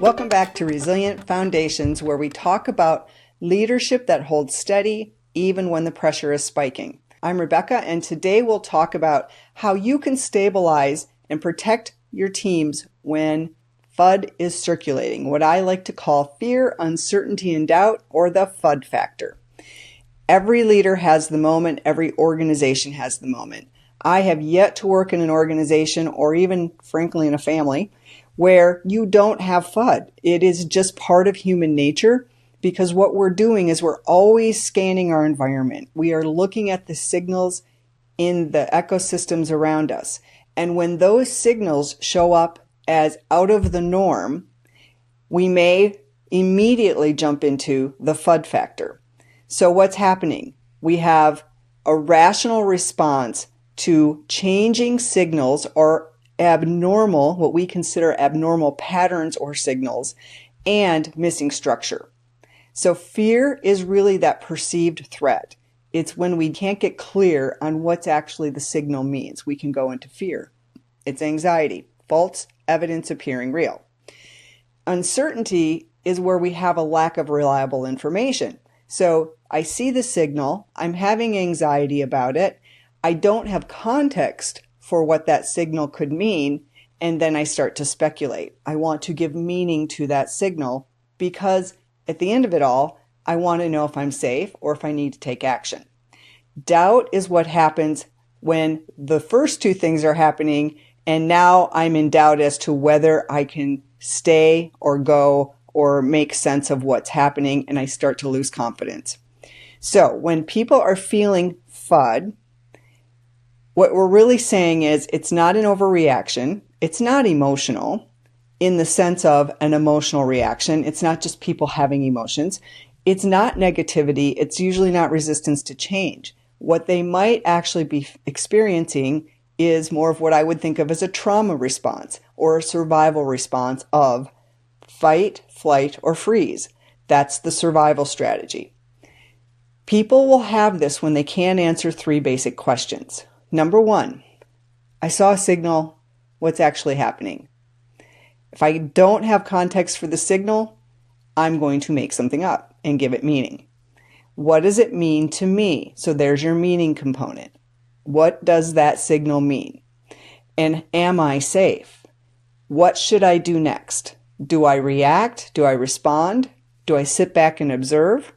Welcome back to Resilient Foundations, where we talk about leadership that holds steady even when the pressure is spiking. I'm Rebecca, and today we'll talk about how you can stabilize and protect your teams when FUD is circulating, what I like to call fear, uncertainty, and doubt, or the FUD factor. Every leader has the moment, every organization has the moment. I have yet to work in an organization, or even frankly in a family, where you don't have FUD. It is just part of human nature, because what we're doing is we're always scanning our environment. We are looking at the signals in the ecosystems around us. And when those signals show up as out of the norm, we may immediately jump into the FUD factor. So what's happening? We have a rational response to changing signals or abnormal, what we consider abnormal patterns or signals, and missing structure. So fear is really that perceived threat. It's when we can't get clear on what's actually the signal means. We can go into fear. It's anxiety, false evidence appearing real. Uncertainty is where we have a lack of reliable information. So I see the signal, I'm having anxiety about it, I don't have context for what that signal could mean, and then I start to speculate. I want to give meaning to that signal because at the end of it all, I want to know if I'm safe or if I need to take action. Doubt is what happens when the first two things are happening, and now I'm in doubt as to whether I can stay or go or make sense of what's happening, and I start to lose confidence. So when people are feeling FUD, what we're really saying is it's not an overreaction. It's not emotional in the sense of an emotional reaction. It's not just people having emotions. It's not negativity. It's usually not resistance to change. What they might actually be experiencing is more of what I would think of as a trauma response or a survival response of fight, flight, or freeze. That's the survival strategy. People will have this when they can't answer three basic questions. Number one, I saw a signal. What's actually happening? If I don't have context for the signal, I'm going to make something up and give it meaning. What does it mean to me? So there's your meaning component. What does that signal mean? And am I safe? What should I do next? Do I react? Do I respond? Do I sit back and observe?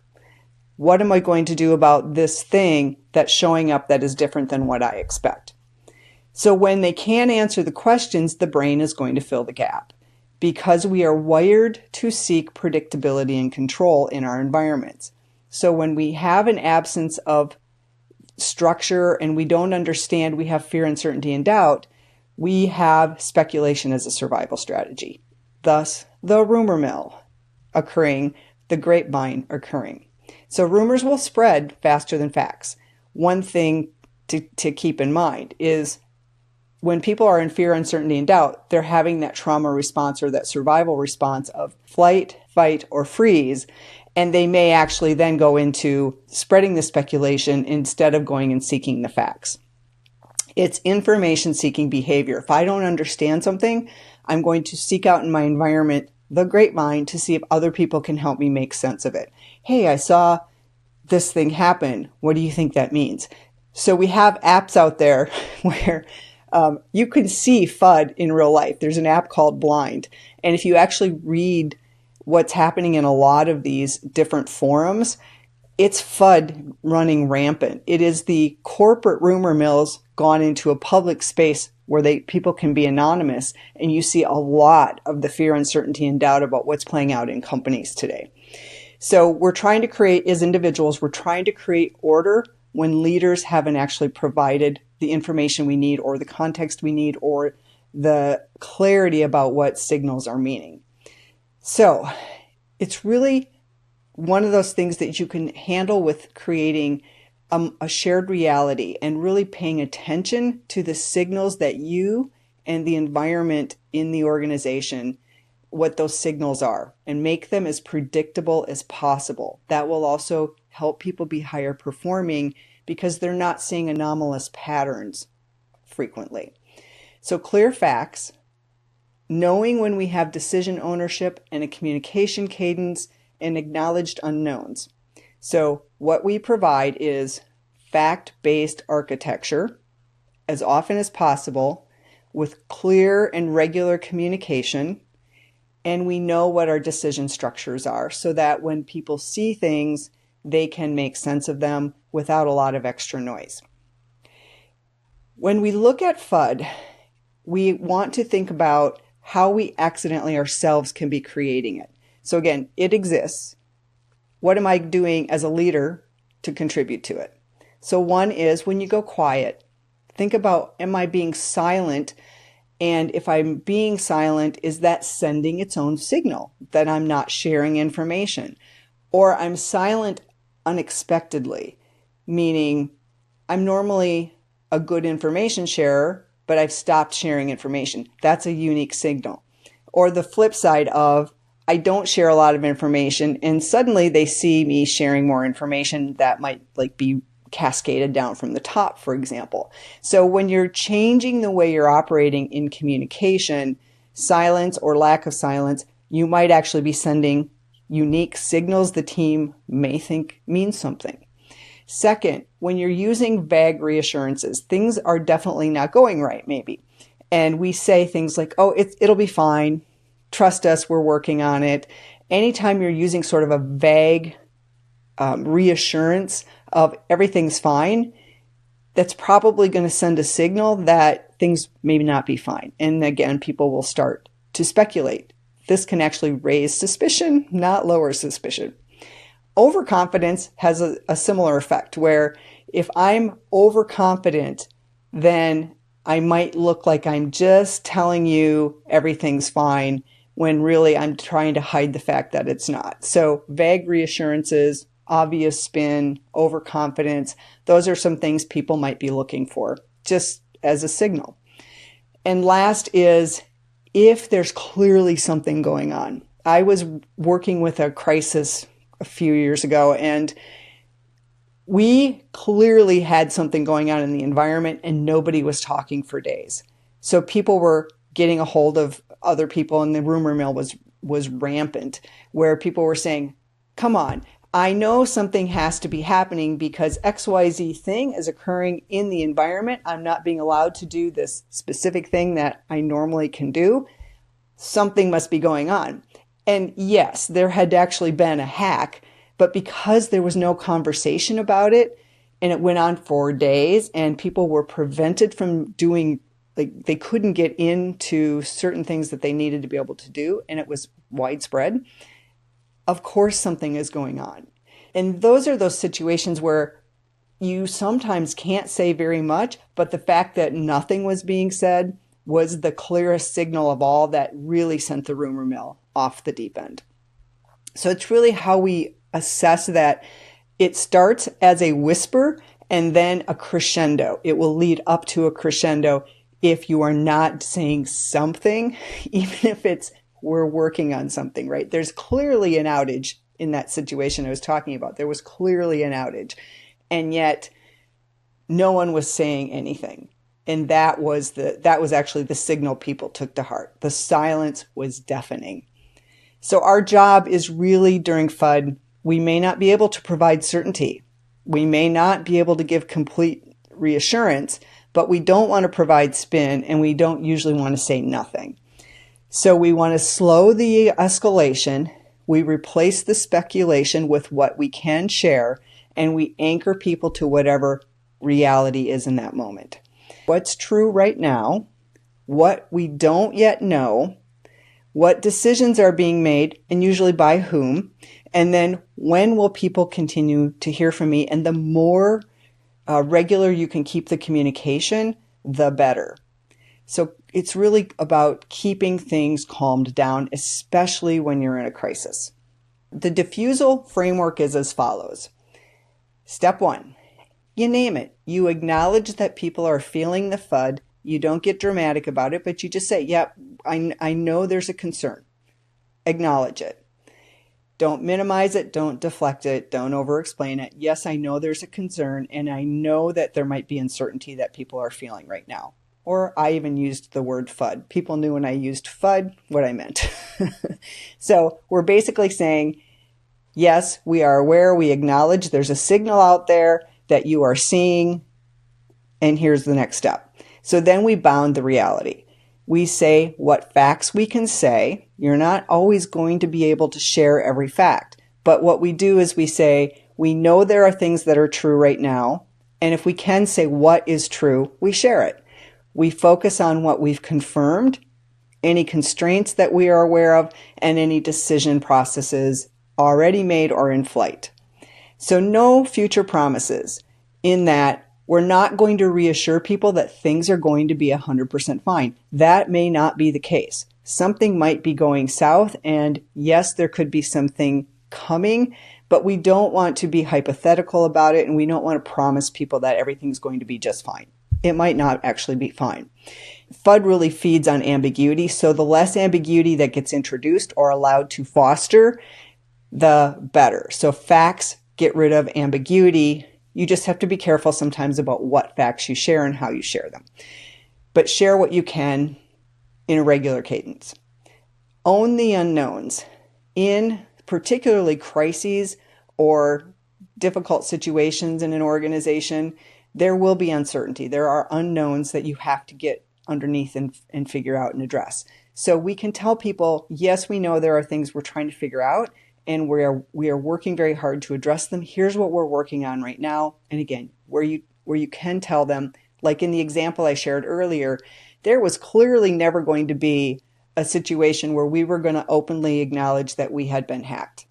What am I going to do about this thing that's showing up that is different than what I expect? So when they can't answer the questions, the brain is going to fill the gap because we are wired to seek predictability and control in our environments. So when we have an absence of structure and we don't understand, we have fear, uncertainty, and doubt, we have speculation as a survival strategy. Thus, the rumor mill occurring, the grapevine occurring. So rumors will spread faster than facts. One thing to keep in mind is when people are in fear, uncertainty, and doubt, they're having that trauma response or that survival response of flight, fight, or freeze, and they may actually then go into spreading the speculation instead of going and seeking the facts. It's information-seeking behavior. If I don't understand something, I'm going to seek out in my environment the grapevine to see if other people can help me make sense of it. Hey, I saw this thing happen. What do you think that means? So we have apps out there where you can see FUD in real life. There's an app called Blind. And if you actually read what's happening in a lot of these different forums, it's FUD running rampant. It is the corporate rumor mills gone into a public space where people can be anonymous, and you see a lot of the fear, uncertainty, and doubt about what's playing out in companies today. So we're trying to create, as individuals, we're trying to create order when leaders haven't actually provided the information we need or the context we need or the clarity about what signals are meaning. So it's really one of those things that you can handle with creating a shared reality and really paying attention to the signals that you and the environment in the organization, what those signals are, and make them as predictable as possible. That will also help people be higher performing because they're not seeing anomalous patterns frequently. So clear facts, knowing when we have decision ownership and a communication cadence and acknowledged unknowns. So what we provide is fact-based architecture as often as possible with clear and regular communication, and we know what our decision structures are so that when people see things, they can make sense of them without a lot of extra noise. When we look at FUD, we want to think about how we accidentally ourselves can be creating it. So again, it exists. What am I doing as a leader to contribute to it? So one is when you go quiet, think about, am I being silent? And if I'm being silent, is that sending its own signal that I'm not sharing information? Or I'm silent unexpectedly, meaning I'm normally a good information sharer, but I've stopped sharing information. That's a unique signal. Or the flip side of, I don't share a lot of information and suddenly they see me sharing more information that might be cascaded down from the top, for example. So when you're changing the way you're operating in communication, silence or lack of silence, you might actually be sending unique signals the team may think mean something. Second, when you're using vague reassurances, things are definitely not going right, maybe. And we say things like, oh, it'll be fine. Trust us, we're working on it. Anytime you're using sort of a vague reassurance of everything's fine, that's probably going to send a signal that things may not be fine. And again, people will start to speculate. This can actually raise suspicion, not lower suspicion. Overconfidence has a similar effect where if I'm overconfident, then I might look like I'm just telling you everything's fine when really I'm trying to hide the fact that it's not. So vague reassurances, obvious spin, overconfidence, those are some things people might be looking for just as a signal. And last is if there's clearly something going on. I was working with a crisis a few years ago, and we clearly had something going on in the environment and nobody was talking for days. So people were getting a hold of other people and the rumor mill was rampant, where people were saying, come on, I know something has to be happening because XYZ thing is occurring in the environment. I'm not being allowed to do this specific thing that I normally can do. Something must be going on. And yes, there had actually been a hack, but because there was no conversation about it and it went on for days and people were prevented from doing, they couldn't get into certain things that they needed to be able to do, and it was widespread, of course something is going on. And those are those situations where you sometimes can't say very much, but the fact that nothing was being said was the clearest signal of all that really sent the rumor mill off the deep end. So it's really how we assess that. It starts as a whisper and then a crescendo. It will lead up to a crescendo if you are not saying something, even if it's we're working on something, right? There's clearly an outage in that situation I was talking about. There was clearly an outage, and yet no one was saying anything. And that was actually the signal people took to heart. The silence was deafening. So our job is really during FUD, we may not be able to provide certainty. We may not be able to give complete reassurance, but we don't want to provide spin and we don't usually want to say nothing. So we want to slow the escalation. We replace the speculation with what we can share, and we anchor people to whatever reality is in that moment. What's true right now, what we don't yet know, what decisions are being made, and usually by whom, and then when will people continue to hear from me? And the more regular you can keep the communication, the better. So it's really about keeping things calmed down, especially when you're in a crisis. The Diffusal Framework is as follows. Step 1. You name it. You acknowledge that people are feeling the FUD. You don't get dramatic about it, but you just say, yeah, I know there's a concern. Acknowledge it. Don't minimize it. Don't deflect it. Don't over-explain it. Yes, I know there's a concern, and I know that there might be uncertainty that people are feeling right now. or I even used the word FUD. People knew when I used FUD what I meant. So we're basically saying, yes, we are aware, we acknowledge there's a signal out there that you are seeing, and here's the next step. So then we bound the reality. We say what facts we can say. You're not always going to be able to share every fact. But what we do is we say, we know there are things that are true right now. And if we can say what is true, we share it. We focus on what we've confirmed, any constraints that we are aware of, and any decision processes already made or in flight. So no future promises, in that we're not going to reassure people that things are going to be 100% fine. That may not be the case. Something might be going south, and yes, there could be something coming, but we don't want to be hypothetical about it, and we don't want to promise people that everything's going to be just fine. It might not actually be fine. FUD really feeds on ambiguity, so the less ambiguity that gets introduced or allowed to foster, the better. So facts get rid of ambiguity. You just have to be careful sometimes about what facts you share and how you share them. But share what you can in a regular cadence. Own the unknowns. In particularly crises or difficult situations in an organization, there will be uncertainty. There are unknowns that you have to get underneath and figure out and address. So we can tell people, yes, we know there are things we're trying to figure out, and we are working very hard to address them. Here's what we're working on right now. And again, where you can tell them, like in the example I shared earlier, there was clearly never going to be a situation where we were going to openly acknowledge that we had been hacked,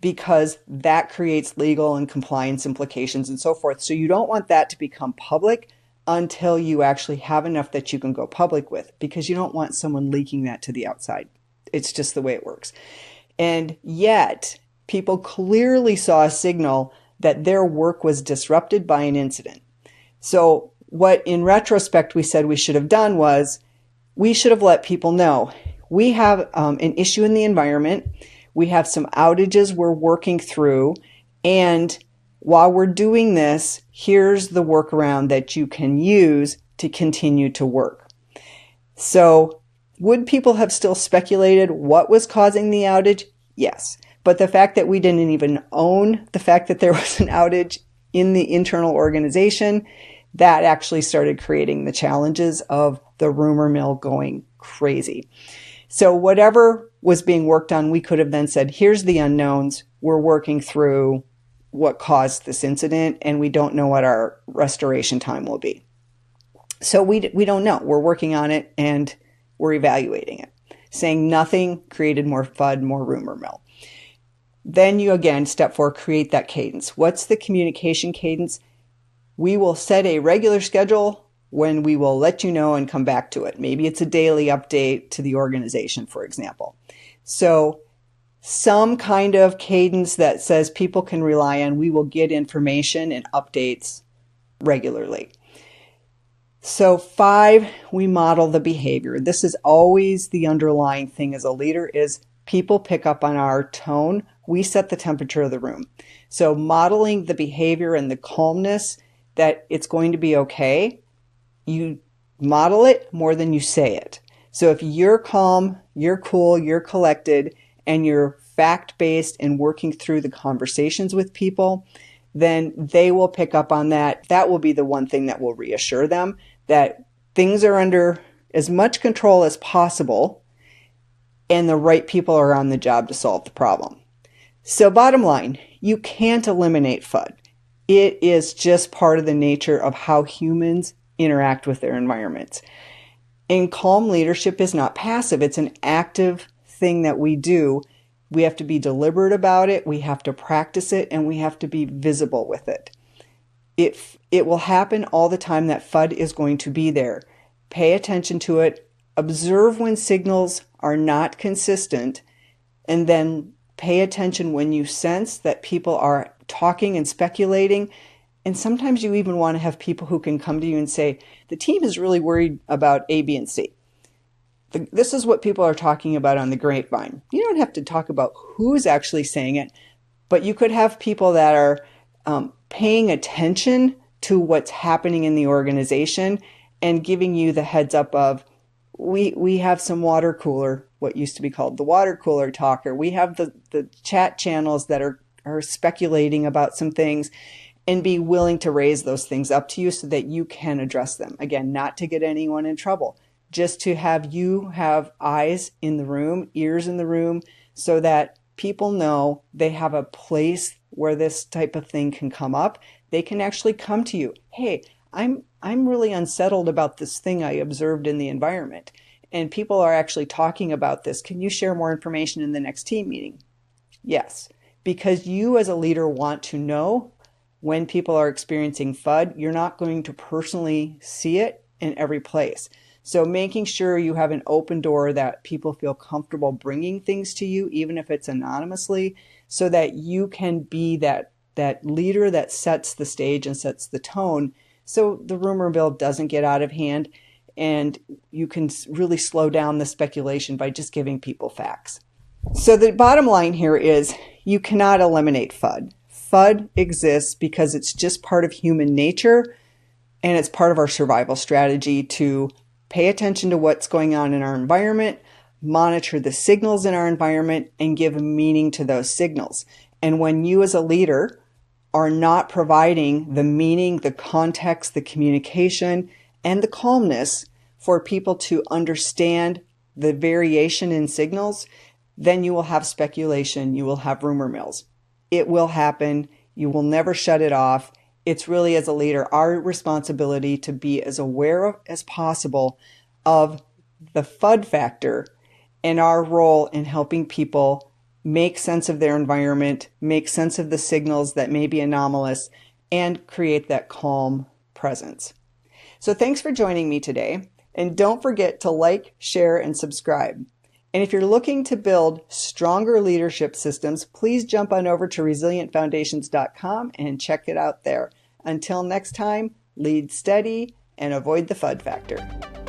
because that creates legal and compliance implications and so forth. So you don't want that to become public until you actually have enough that you can go public with, because you don't want someone leaking that to the outside. It's just the way it works. And yet, people clearly saw a signal that their work was disrupted by an incident. So what in retrospect we said we should have done was, we should have let people know, we have an issue in the environment, we have some outages we're working through, and while we're doing this, here's the workaround that you can use to continue to work. So would people have still speculated what was causing the outage? Yes. But the fact that we didn't even own the fact that there was an outage in the internal organization, that actually started creating the challenges of the rumor mill going crazy. So whatever was being worked on, we could have then said, here's the unknowns. We're working through what caused this incident, and we don't know what our restoration time will be. So we don't know. We're working on it, and we're evaluating it. Saying nothing created more FUD, more rumor mill. Then you again, step 4, create that cadence. What's the communication cadence? We will set a regular schedule when we will let you know and come back to it. Maybe it's a daily update to the organization, for example. So some kind of cadence that says people can rely on, we will get information and updates regularly. So 5, we model the behavior. This is always the underlying thing as a leader, is people pick up on our tone. We set the temperature of the room. So modeling the behavior and the calmness that it's going to be okay, you model it more than you say it. So if you're calm, you're cool, you're collected, and you're fact-based and working through the conversations with people, then they will pick up on that. That will be the one thing that will reassure them that things are under as much control as possible and the right people are on the job to solve the problem. So bottom line, you can't eliminate FUD. It is just part of the nature of how humans interact with their environments. And calm leadership is not passive. It's an active thing that we do. We have to be deliberate about it. We have to practice it, and we have to be visible with it. It will happen all the time. That FUD is going to be there. Pay attention to it. Observe when signals are not consistent, and then pay attention when you sense that people are talking and speculating. And sometimes you even want to have people who can come to you and say, the team is really worried about A, B, and C. This is what people are talking about on the grapevine. You don't have to talk about who's actually saying it, but you could have people that are paying attention to what's happening in the organization and giving you the heads up of, we have some water cooler, what used to be called the water cooler talk, or we have the chat channels that are speculating about some things, and be willing to raise those things up to you so that you can address them. Again, not to get anyone in trouble, just to have you have eyes in the room, ears in the room, so that people know they have a place where this type of thing can come up. They can actually come to you. Hey, I'm really unsettled about this thing I observed in the environment, and people are actually talking about this. Can you share more information in the next team meeting? Yes, because you as a leader want to know when people are experiencing FUD. You're not going to personally see it in every place. So making sure you have an open door that people feel comfortable bringing things to you, even if it's anonymously, so that you can be that leader that sets the stage and sets the tone, so the rumor mill doesn't get out of hand, and you can really slow down the speculation by just giving people facts. So the bottom line here is you cannot eliminate FUD. FUD exists because it's just part of human nature, and it's part of our survival strategy to pay attention to what's going on in our environment, monitor the signals in our environment, and give meaning to those signals. And when you as a leader are not providing the meaning, the context, the communication, and the calmness for people to understand the variation in signals, then you will have speculation, you will have rumor mills. It will happen. You will never shut it off. It's really, as a leader, our responsibility to be as aware as possible of the FUD factor and our role in helping people make sense of their environment, make sense of the signals that may be anomalous, and create that calm presence. So thanks for joining me today. And don't forget to like, share, and subscribe. And if you're looking to build stronger leadership systems, please jump on over to resilientfoundations.com and check it out there. Until next time, lead steady and avoid the FUD factor.